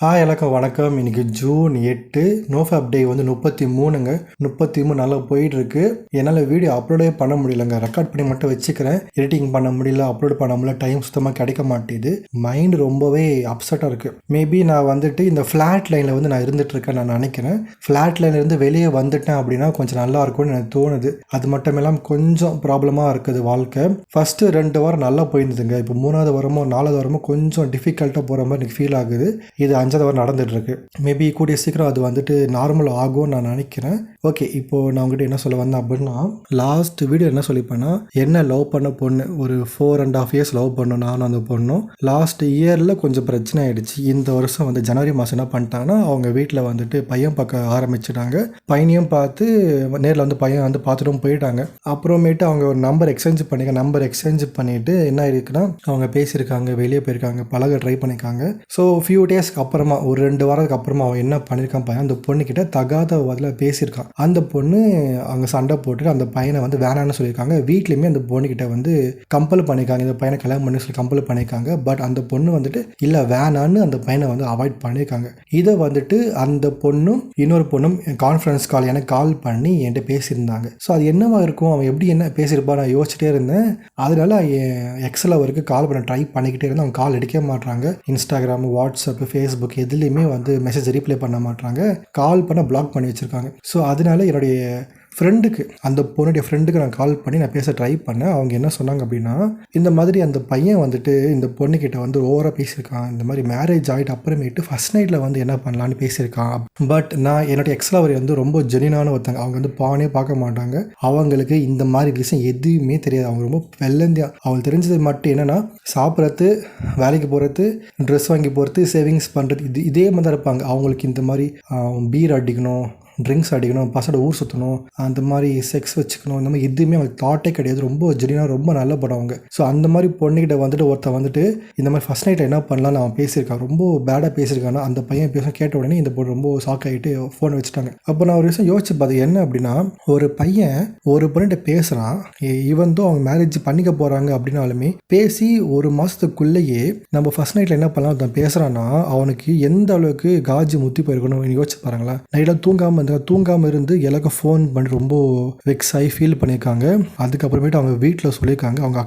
எல்லாருக்கும் வணக்கம். இன்றைக்கி ஜூன் 8 நோஃபேப் டே வந்து 33ங்க. 33 நல்லா போயிட்டுருக்கு. என்னால் வீடியோ அப்லோடே பண்ண முடியலங்க. ரெக்கார்ட் பண்ணி மட்டும் வச்சுக்கிறேன். எடிட்டிங் பண்ண முடியல, அப்லோட் பண்ண முடியல, டைம் சுத்தமாக கிடைக்க மாட்டேது. மைண்டு ரொம்பவே அப்செட்டாக இருக்குது. மேபி நான் வந்துட்டு இந்த ஃப்ளாட் லைனில் வந்து நான் இருந்துகிட்ருக்கேன் நான் நினைக்கிறேன். ஃப்ளாட் லைன்லேருந்து வெளியே வந்துட்டேன் அப்படின்னா கொஞ்சம் நல்லா இருக்கும்னு எனக்கு தோணுது. அது மட்டும் இல்லாமல் கொஞ்சம் ப்ராப்ளமாக இருக்குது வாழ்க்கை. ஃபஸ்ட்டு 2 வாரம் நல்லா போயிருந்ததுங்க. இப்போ 3வது வாரமோ 4வது வாரமோ கொஞ்சம் டிஃபிகல்ட்டாக போகிற மாதிரி எனக்கு ஃபீல் ஆகுது. இது 5வது வாரம் நடந்துகிட்ருக்கு. மேபி கூடிய சீக்கிரம் அது வந்துட்டு நார்மல் ஆகும்னு நான் நினைக்கிறேன். ஓகே, இப்போது நான் உங்கள்கிட்ட என்ன சொல்ல வந்தேன் அப்படின்னா, லாஸ்ட் வீடியோ என்ன சொல்லிப்பேன்னா, என்ன லவ் பண்ண பொண்ணு ஒரு 4.5 இயர்ஸ் லவ் பண்ணோம் நானும் அந்த பொண்ணும். லாஸ்ட் இயரில் கொஞ்சம் பிரச்சனை ஆகிடுச்சு. இந்த வருஷம் வந்து ஜனவரி மாதம் என்ன பண்ணிட்டாங்கன்னா, அவங்க வீட்டில் வந்துட்டு பையன் பார்க்க ஆரம்பிச்சிட்டாங்க. பையனையும் பார்த்து நேரில் வந்து பையன் வந்து பார்த்துட்டும் போயிட்டாங்க. அப்புறமேட்டு அவங்க ஒரு நம்பர் எக்ஸ்சேஞ்ச் பண்ணிவிட்டு என்ன இருக்குன்னா, அவங்க பேசியிருக்காங்க, வெளியே போயிருக்காங்க, பழக ட்ரை பண்ணியிருக்காங்க. ஸோ ஃபியூ டேஸ்க்கு அப்புறமா ஒரு 2 வாரத்துக்கு அப்புறமா அவன் என்ன பண்ணியிருக்கான், பையன் அந்த பொண்ணுக்கிட்ட தகாத பதில் பேசியிருக்கான். அந்த பொண்ணு அங்கே சண்டை போட்டுட்டு அந்த பையனை வந்து வேணான்னு சொல்லியிருக்காங்க. வீட்லேயுமே அந்த பொண்ணுக்கிட்ட வந்து கம்பல் பண்ணியிருக்காங்க, இந்த பையனை கல்யாணம் பண்ணி சொல்லி கம்பல் பண்ணியிருக்காங்க. பட் அந்த பொண்ணு வந்துட்டு இல்லை வேணான்னு அந்த பையனை வந்து அவாய்ட் பண்ணியிருக்காங்க. இதை வந்துட்டு அந்த பொண்ணும் இன்னொரு பொண்ணும் கான்ஃபரன்ஸ் கால் எனக்கு கால் பண்ணி என்கிட்ட பேசியிருந்தாங்க. ஸோ அது என்னவா இருக்கும், அவன் எப்படி என்ன பேசியிருப்பா நான் யோசிச்சுட்டே இருந்தேன். அதனால எக்ஸல் அவருக்கு கால் பண்ண ட்ரை பண்ணிக்கிட்டே இருந்தேன். அவங்க கால் எடுக்க மாட்டாங்க. இன்ஸ்டாகிராம், வாட்ஸ்அப், ஃபேஸ்புக் எதுலேயுமே வந்து மெசேஜ் ரீப்ளை பண்ண மாட்டாங்க. கால் பண்ண பிளாக் பண்ணி வச்சுருக்காங்க. ஸோ அதனால என்னுடைய ஃப்ரெண்டுக்கு, அந்த பொண்ணுடைய ஃப்ரெண்டுக்கு நான் கால் பண்ணி நான் பேச ட்ரை பண்ணேன். அவங்க என்ன சொன்னாங்க அப்படின்னா, இந்த மாதிரி அந்த பையன் வந்துட்டு இந்த பொண்ணுக்கிட்ட வந்து ஓவராக பேசியிருக்கான். இந்த மாதிரி மேரேஜ் ஆகிட்டு அப்புறமேட்டு ஃபஸ்ட் நைட்டில் வந்து என்ன பண்ணலான்னு பேசியிருக்கான். பட் நான் என்னுடைய எக்ஸ்லவரி வந்து ரொம்ப ஜெனினான ஒருத்தங்க. அவங்க வந்து பானே பார்க்க மாட்டாங்க. அவங்களுக்கு இந்த மாதிரி விஷயம் எதுவுமே தெரியாது. அவங்க ரொம்ப வெள்ளந்தியா. அவங்களுக்கு தெரிஞ்சது மட்டும் என்னென்னா, சாப்பிட்றது, வேலைக்கு போகிறது, ட்ரெஸ் வாங்கி போகிறது, சேவிங்ஸ் பண்ணுறது, இதே மாதிரி தான் இருப்பாங்க. அவங்களுக்கு இந்த மாதிரி பீர் அடிக்கணும், ட்ரிங்க்ஸ் அடிக்கணும், பசங்க ஊர் சுற்றணும், அந்த மாதிரி செக்ஸ் வச்சுக்கணும், இந்த மாதிரி எதுவுமே அவங்களுக்கு தாட்டே கிடையாது. ரொம்ப ஜெனினாக ரொம்ப நல்ல படம் அவங்க. ஸோ அந்த மாதிரி பொண்ணுக்கிட்ட வந்துட்டு ஒருத்தன் வந்துட்டு இந்த மாதிரி ஃபஸ்ட் நைட்டில் என்ன பண்ணலான்னு அவன் பேசியிருக்கான். ரொம்ப பேடாக பேசியிருக்கானா. அந்த பையன் பேச கேட்ட உடனே இந்த பொண்ணு ரொம்ப ஷாக் ஆகிட்டு ஃபோனை வச்சுட்டாங்க. அப்போ நான் ஒரு விஷயம் யோசிச்சு பார்த்தேன், என்ன அப்படின்னா, ஒரு பையன் ஒரு பொண்ணுகிட்ட பேசுகிறான். ஈவன் தோ அவங்க மேரேஜ் பண்ணிக்க போகிறாங்க அப்படின்னாலுமே பேசி ஒரு மாதத்துக்குள்ளேயே நம்ம ஃபஸ்ட் நைட்டில் என்ன பண்ணலாம் ஒருத்தன் பேசுகிறான்னா, அவனுக்கு எந்த அளவுக்கு காஜி முத்தி போயிருக்கணும் யோசிச்சு பாருங்களேன். நைட்டாக தூங்காமல் இருந்து எல்லாருக்கும் ஃபோன் பண்ணி ரொம்ப வெக்ஸ் ஆகி ஃபீல் பண்ணியிருக்காங்க. அதுக்கப்புறமேட்டு அவங்க வீட்டில் சொல்லியிருக்காங்க. அவங்க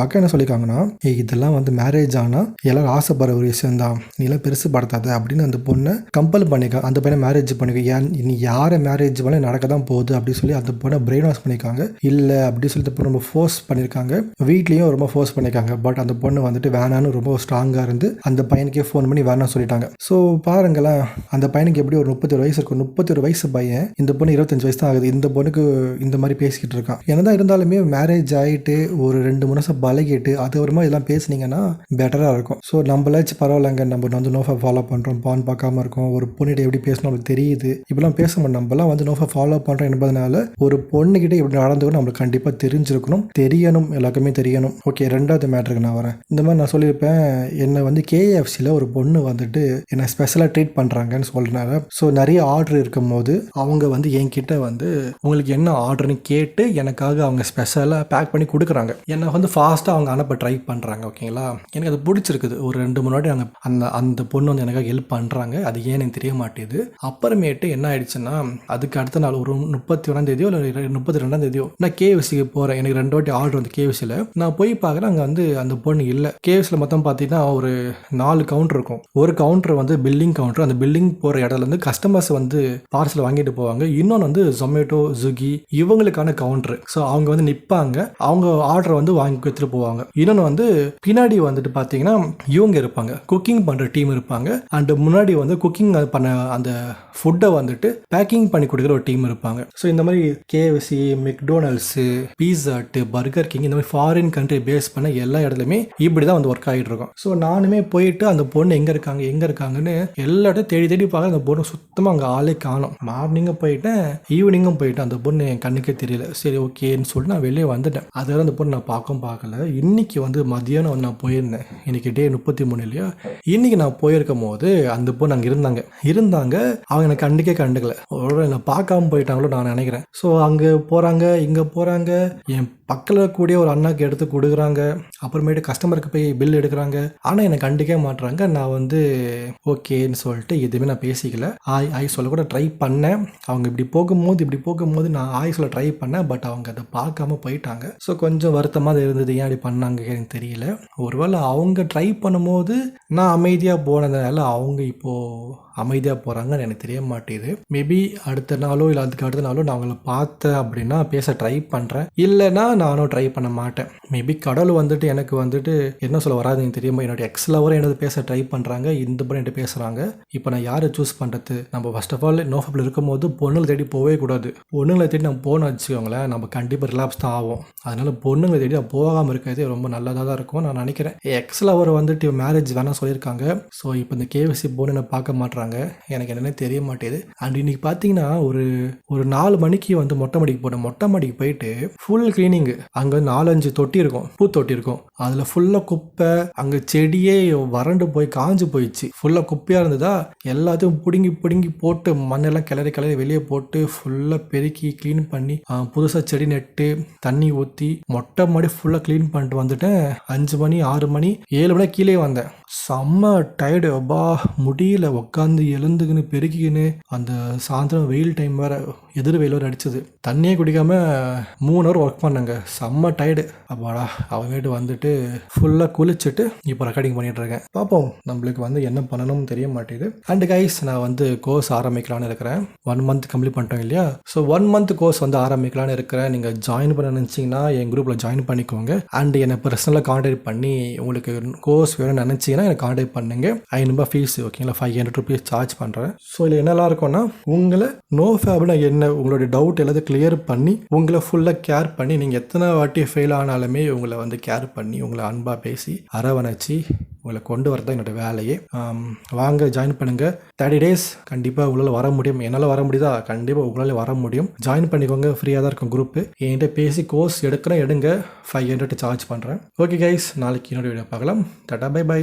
அக்கா என்ன சொல்லியிருக்காங்கன்னா, இதெல்லாம் வந்து மேரேஜ் ஆனால் எல்லாரும் ஆசைப்படுற ஒரு விஷயம் தான், நீலாம் பெருசு படுத்தாத அப்படின்னு அந்த பொண்ணை கம்பல் பண்ணியிருக்காங்க. அந்த பையனை மேரேஜ் பண்ணிக்க, நீ யாரை மேரேஜ் பண்ண நடக்க தான் போகுது அப்படின்னு சொல்லி அந்த பொண்ணை பிரெயின் வாஷ் பண்ணியிருக்காங்க. இல்லை அப்படின்னு சொல்லி அந்த பொண்ணு ரொம்ப ஃபோர்ஸ் பண்ணியிருக்காங்க. வீட்லேயும் ரொம்ப ஃபோர்ஸ் பண்ணியிருக்காங்க. பட் அந்த பொண்ணு வந்துட்டு வேணான்னு ரொம்ப ஸ்ட்ராங்காக இருந்து அந்த பையனுக்கே ஃபோன் பண்ணி வேணான்னு சொல்லிட்டாங்க. ஸோ பாருங்களேன், அந்த பையனுக்கு எப்படி ஒரு 31 வயசு இருக்கும். 31 வயசு பையன், இந்த பொண்ணு 25 வயசு தான் ஆகுது. இந்த பொண்ணுக்கு இந்த மாதிரி பேசிக்கிட்டு இருக்கான். என்னதான் இருந்தாலுமே மேரேஜ் ஆகிட்டு ஒரு 2 மாதம் பழகிட்டு அதுக்கப்புறமா இதெல்லாம் பேசுனீங்கன்னா பெட்டராக இருக்கும். ஸோ நம்மளாச்சும் பரவாயில்லைங்க, நம்ம வந்து நோஃபா ஃபாலோ பண்ணுறோம், பான் பார்க்காம இருக்கோம், ஒரு பொண்ணுகிட்ட எப்படி பேசணும் நம்மளுக்கு தெரியுது, இப்படிலாம் பேச மாட்டோம். நம்மளாம் வந்து நோஃபா ஃபாலோ பண்ணுறோம் என்பதனால ஒரு பொண்ணுகிட்ட எப்படி நடந்துக்கணும் நம்மளுக்கு கண்டிப்பாக தெரிஞ்சிருக்கணும், தெரியணும், எல்லாருக்குமே தெரியணும். ஓகே, 2வது மேட்ருக்கு நான் வரேன். இந்த மாதிரி நான் சொல்லியிருப்பேன், என்னை வந்து KFCயில் ஒரு பொண்ணு வந்துட்டு என்னை ஸ்பெஷலாக ட்ரீட் பண்ணுறாங்கன்னு சொல்கிறாங்க. ஸோ நிறைய ஆர்டர் இருக்கும் போது அவங்க வந்து என்கிட்ட வந்து உங்களுக்கு என்ன ஆர்டர்னு கேட்டு எனக்காக அவங்க ஸ்பெஷலாக பேக் பண்ணி கொடுக்குறாங்க. என்னை வந்து ஃபாஸ்ட்டாக அவங்க அனுப்ப ட்ரை பண்ணுறாங்க. ஓகேங்களா, எனக்கு அது பிடிச்சிருக்குது. ஒரு 2 3 வாட்டி அந்த பொண்ணு வந்து எனக்காக ஹெல்ப் பண்ணுறாங்க. அது ஏன் எனக்கு தெரிய மாட்டேது. அப்புறமேட்டு என்ன ஆயிடுச்சுன்னா, அதுக்கு அடுத்த நாள் ஒரு 31ஆம் தேதியோ இல்லை 32ஆம் தேதியோ நான் KFCக்கு போகிறேன். எனக்கு 2 வாட்டி ஆர்டர் வந்து KFCயில் நான் போய் பார்க்குறேன். அங்கே வந்து அந்த பொண்ணு இல்லை. KFCயில் மொத்தம் பார்த்தீங்கன்னா ஒரு 4 கவுண்டர் இருக்கும். ஒரு கவுண்டர் வந்து பில்லிங் கவுண்டர். அந்த பில்லிங் போகிற இடத்துல வந்து கஸ்டமர்ஸ் வந்து பார்சல் வாங்கிட்டு போவாங்க. இன்னொன்று வந்து ஜொமேட்டோ, ஸ்விக்கி இவங்களுக்கான கவுண்டர். ஸோ அவங்க வந்து நிற்பாங்க, அவங்க ஆர்டர் வந்து வாங்கி எடுத்துட்டு போவாங்க. இன்னொன்று வந்து பின்னாடி வந்துட்டு பார்த்தீங்கன்னா இவங்க இருப்பாங்க, குக்கிங் பண்ணுற டீம் இருப்பாங்க. அண்ட் முன்னாடி வந்து குக்கிங் பண்ண அந்த ஃபுட்டை வந்துட்டு பேக்கிங் பண்ணி கொடுக்குற ஒரு டீம் இருப்பாங்க. ஸோ இந்த மாதிரி KFC, மெக்டோனல்ட்ஸு, பீஸா ஹட், பர்கர் கிங் இந்த மாதிரி ஃபாரின் கண்ட்ரி பேஸ் பண்ண எல்லா இடத்துலையுமே இப்படி தான் வந்து ஒர்க் ஆகிட்டு இருக்கும். ஸோ நானுமே போயிட்டு அந்த பொண்ணு எங்கே இருக்காங்கன்னு எல்லா இடத்தையும் தேடி பார்க்க அந்த பொண்ணு சுத்தமாக அங்கே ஆளே காணும். மார்னிங்கும் போயிட்டேன், ஈவினிங்கும் போயிட்டேன். அந்த பொண்ணு என் கண்ணுக்கே தெரியல. சரி ஓகேன்னு சொல்லிட்டு நான் வெளியே வந்துட்டேன். அதுவரை அந்த பொண்ணு நான் பார்க்கல. இன்னைக்கு வந்து மதியானம் வந்து நான் போயிருந்தேன். இன்னைக்கு டே 33 இல்லையா. இன்னைக்கு நான் போயிருக்கும் போது அந்த பொண்ணு அங்கே இருந்தாங்க. அவங்க எனக்கு கண்டுக்கல. ஒரு என்னை பார்க்காம போயிட்டாங்களோ நான் நினைக்கிறேன். ஸோ அங்கே போகிறாங்க, இங்கே போகிறாங்க, என் பக்கத்தில் கூடிய ஒரு அண்ணாக்கு எடுத்து கொடுக்குறாங்க, அப்புறமேட்டு கஸ்டமருக்கு போய் பில் எடுக்கிறாங்க. ஆனால் என்னை கண்டிக்க மாட்டுறாங்க. நான் வந்து ஓகேன்னு சொல்லிட்டு எதுவுமே நான் பேசிக்கல. ஆய் சொல்ல கூட ட்ரை பண்ணேன். அவங்க இப்படி போகும்போது நான் சொல்ல ட்ரை பண்ணேன். பட் அவங்க அதை பார்க்காம போயிட்டாங்க. ஸோ கொஞ்சம் வருத்தமாக இருந்தது. ஏன் அப்படி பண்ணாங்க எனக்கு தெரியல. ஒருவேளை அவங்க ட்ரை பண்ணும்போது நான் அமைதியாக போனதுனால அவங்க இப்போது அமைதியாக போகிறாங்கன்னு எனக்கு தெரிய மாட்டேது. மேபி அடுத்த நாளோ இல்லை அதுக்கு அடுத்த நாளோ நான் அவங்கள பார்த்தேன் அப்படின்னா பேச ட்ரை பண்ணுறேன். இல்லைனா நானும் ட்ரை பண்ண மாட்டேன். மேபி கடவுள் வந்துட்டு எனக்கு வந்துட்டு என்ன சொல்ல வராதுன்னு தெரியுமா, என்னோடய எக்ஸில் என்னது பேச ட்ரை பண்ணுறாங்க, இந்த பண்ணி என்கிட்ட பேசுகிறாங்க. இப்போ நான் யாரை சூஸ் பண்ணுறது? நம்ம ஃபர்ஸ்ட் ஆஃப் ஆல் நோஃபப்பில் இருக்கும்போது பொண்ணுங்களை தேடி போகவே கூடாது. பொண்ணுங்களை தேடி நம்ம போன வச்சுக்கோங்களேன், நம்ம கண்டிப்பாக ரிலாப்ஸ் தான் ஆகும். அதனால் பொண்ணுங்களை தேடி நான் போகாமல் இருக்கிறது ரொம்ப நல்லதாக தான் இருக்கும் நான் நினைக்கிறேன். எக்ஸில் வந்துட்டு மேரேஜ் வேணால் சொல்லியிருக்காங்க. ஸோ இப்போ இந்த கேவிசி பொண்ணு நான் பார்க்க மாட்டுறாங்க. எனக்கு என்னென்ன தெரிய மாட்டேது. அண்ட் இன்னைக்கு பார்த்தீங்கன்னா ஒரு 4 மணிக்கு வந்து மொட்டை மாடிக்கு போனேன். மொட்டை மாடிக்கு போயிட்டு ஃபுல் கிளீனிங். அங்கே 4-5 தொட்டி இருக்கும், பூத்தொட்டி இருக்கும். அதில் ஃபுல்லாக குப்பை, அங்கே செடியே வறண்டு போய் காஞ்சு போயிடுச்சு. ஃபுல்லாக குப்பையாக இருந்ததா, எல்லாத்தையும் பிடுங்கி போட்டு மண்ணெல்லாம் கிளறி வெளியே போட்டு ஃபுல்லாக பெருக்கி க்ளீன் பண்ணி புதுசாக செடி நட்டு தண்ணி ஊற்றி மொட்டை மாடி ஃபுல்லாக க்ளீன் பண்ணிட்டு வந்துட்டேன். 5 மணி 6 மணி 7 மணி கீழே வந்தேன். செம்ம டயர்டு. அப்பா முடியல, உட்காந்து எழுந்துக்கின்னு பெருக்கிக்கின்னு. அந்த சாயந்தரம் வெயில் டைம் வேறு, எதிர் வெயில் வேறு அடிச்சது. தண்ணியே குடிக்காம 3 ஹவர் ஒர்க் பண்ணேங்க. செம்ம டயர்டு. அப்பாடா அவங்ககிட்ட வந்துட்டு ஃபுல்லாக குளிச்சுட்டு இப்போ ரெக்கார்டிங் பண்ணிட்டு இருக்கேன். பார்ப்போம் நம்மளுக்கு வந்து என்ன பண்ணணும்னு தெரிய மாட்டேங்குது. அண்ட் கைஸ் நான் வந்து கோர்ஸ் ஆரம்பிக்கலான்னு இருக்கிறேன். 1 மந்த் கம்ப்ளீட் பண்ணிட்டோம் இல்லையா? ஸோ 1 மந்த் கோர்ஸ் வந்து ஆரம்பிக்கலான்னு இருக்கிறேன். நீங்கள் ஜாயின் பண்ண நினச்சிங்கன்னா என் குரூப்பில் ஜாயின் பண்ணிக்கோங்க. அண்ட் என்னை பர்சனலாக கான்டாக்ட் பண்ணி உங்களுக்கு கோர்ஸ் வேணும்னு நினச்சிங்கன்னா எனக்கு கான்டாக்ட் பண்ணுங்க. 500 ஃபீஸ் ஓகேங்களா, 500 ருபீஸ் சார்ஜ் பண்ணுறேன். ஸோ இதில் என்னெல்லாம் இருக்கும்னா உங்களை நோஃபேப்னா என்ன, உங்களுடைய டவுட் எல்லாத்தையும் கிளியர் பண்ணி உங்களை ஃபுல்லாக கேர் பண்ணி, நீங்கள் எத்தனை வாட்டி ஃபெயில் ஆனாலுமே உங்களை வந்து கேர் பண்ணி உங்களை அன்பாக பேசி அரவணைச்சி உங்களை கொண்டு வரதான் என்னோடய வேலையே. வாங்க ஜாயின் பண்ணுங்கள். 30 டேஸ் கண்டிப்பாக உங்களால் வர முடியும். என்னால் வர முடியுதா? கண்டிப்பாக உங்களால் வர முடியும். ஜாயின் பண்ணிக்கோங்க, ஃப்ரீயாக தான் இருக்கும் குரூப்பு. என்கிட்ட பேசி கோர்ஸ் எடுங்க, 500 சார்ஜ் பண்ணுறேன். ஓகே கைஸ், நாளைக்கு இன்னொரு வீடியோ பார்க்கலாம். டாடா, பை.